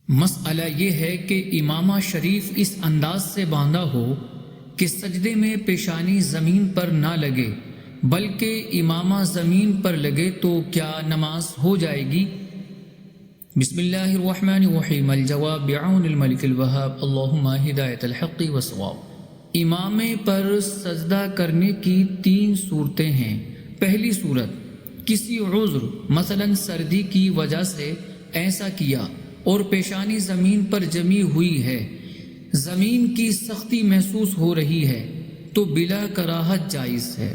مسئلہ یہ ہے کہ امامہ شریف اس انداز سے باندھا ہو کہ سجدے میں پیشانی زمین پر نہ لگے بلکہ امامہ زمین پر لگے تو کیا نماز ہو جائے گی؟ بسم اللہ الرحمن الرحیم۔ الجواب بعون الملک الوہاب، اللہم ہدایت الحق والصواب۔ امامے پر سجدہ کرنے کی 3 صورتیں ہیں۔ پہلی صورت، کسی عذر مثلا سردی کی وجہ سے ایسا کیا اور پیشانی زمین پر جمی ہوئی ہے، زمین کی سختی محسوس ہو رہی ہے تو بلا کراہت جائز ہے۔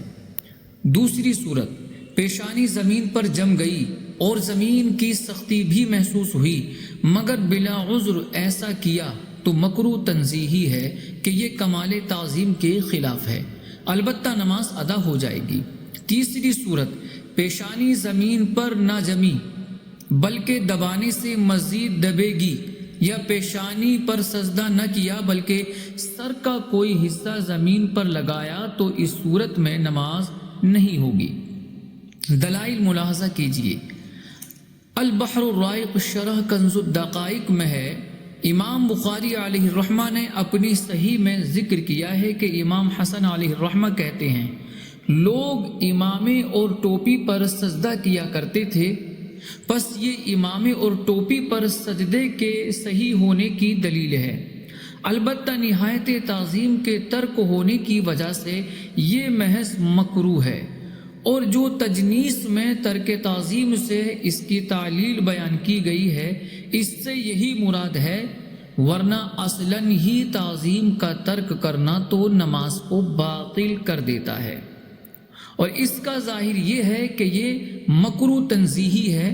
دوسری صورت، پیشانی زمین پر جم گئی اور زمین کی سختی بھی محسوس ہوئی مگر بلا عذر ایسا کیا تو مکروہ تنزیہی ہے کہ یہ کمال تعظیم کے خلاف ہے، البتہ نماز ادا ہو جائے گی۔ تیسری صورت، پیشانی زمین پر نہ جمی بلکہ دبانے سے مزید دبے گی، یا پیشانی پر سجدہ نہ کیا بلکہ سر کا کوئی حصہ زمین پر لگایا تو اس صورت میں نماز نہیں ہوگی۔ دلائل ملاحظہ کیجیے۔ البحر الرائق شرح کنز الدقائق میں ہے، امام بخاری علیہ الرحمہ نے اپنی صحیح میں ذکر کیا ہے کہ امام حسن علیہ الرحمہ کہتے ہیں، لوگ امامے اور ٹوپی پر سجدہ کیا کرتے تھے، پس یہ امامے اور ٹوپی پر سجدے کے صحیح ہونے کی دلیل ہے، البتہ نہایت تعظیم کے ترک ہونے کی وجہ سے یہ محض مکروہ ہے، اور جو تجنیس میں ترک تعظیم سے اس کی تعلیل بیان کی گئی ہے اس سے یہی مراد ہے، ورنہ اصلاً ہی تعظیم کا ترک کرنا تو نماز کو باطل کر دیتا ہے، اور اس کا ظاہر یہ ہے کہ یہ مکروہ تنزیہی ہے۔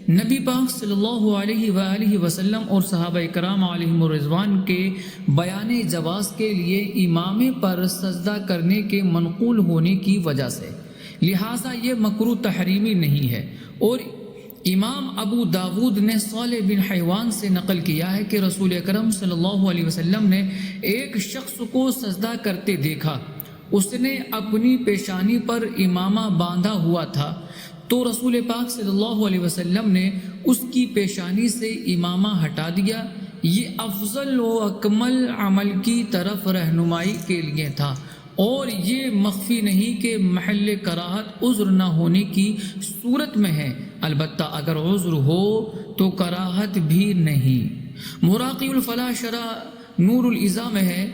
نبی پاک صلی اللہ علیہ وآلہ وسلم اور صحابہ کرام علیہم الرضوان کے بیان جواز کے لیے امامے پر سجدہ کرنے کے منقول ہونے کی وجہ سے، لہٰذا یہ مکروہ تحریمی نہیں ہے۔ اور امام ابو داود نے صالح بن حیوان سے نقل کیا ہے کہ رسول اکرم صلی اللہ علیہ وسلم نے ایک شخص کو سجدہ کرتے دیکھا، اس نے اپنی پیشانی پر امامہ باندھا ہوا تھا تو رسول پاک صلی اللہ علیہ وسلم نے اس کی پیشانی سے امامہ ہٹا دیا، یہ افضل و اکمل عمل کی طرف رہنمائی کے لیے تھا، اور یہ مخفی نہیں کہ محل کراہت عذر نہ ہونے کی صورت میں ہے، البتہ اگر عذر ہو تو کراہت بھی نہیں۔ مراقی الفلاح شرح نور الازا میں ہے،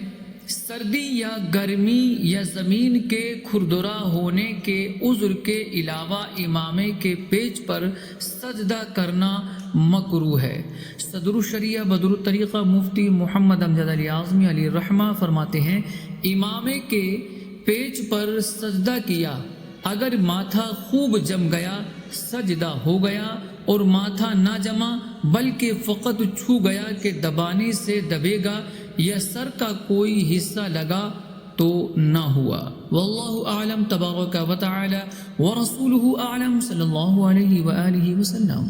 سردی یا گرمی یا زمین کے کھردرا ہونے کے عذر کے علاوہ امامے کے پیچ پر سجدہ کرنا مکروہ ہے۔ صدر الشریعہ بدر الطریقہ مفتی محمد امجد علی اعظمی علیہ الرحمہ فرماتے ہیں، امامے کے پیچ پر سجدہ کیا، اگر ماتھا خوب جم گیا سجدہ ہو گیا، اور ماتھا نہ جما بلکہ فقط چھو گیا کہ دبانے سے دبے گا، یا سر کا کوئی حصہ لگا تو نہ ہوا۔ واللہ اعلم تبارک و تعالی ورسولہ اعلم صلی اللہ علیہ وآلہ وسلم۔